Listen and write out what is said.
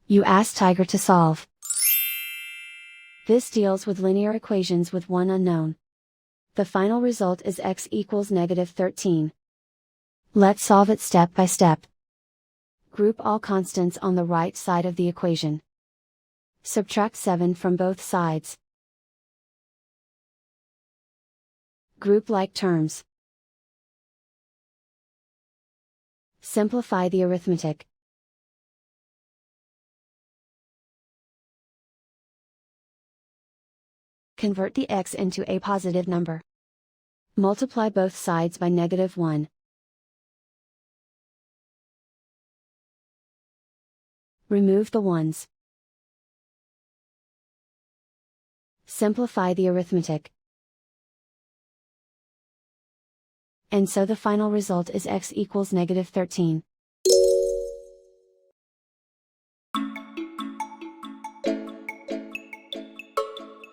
You ask Tiger to solve. This deals with linear equations with one unknown. The final result is x equals -13. Let's solve it step by step. Group all constants on the right side of the equation. Subtract 7 from both sides. Group like terms. Simplify the arithmetic. Convert the x into a positive number. Multiply both sides by -1. Remove the ones. Simplify the arithmetic. And so the final result is x equals -13.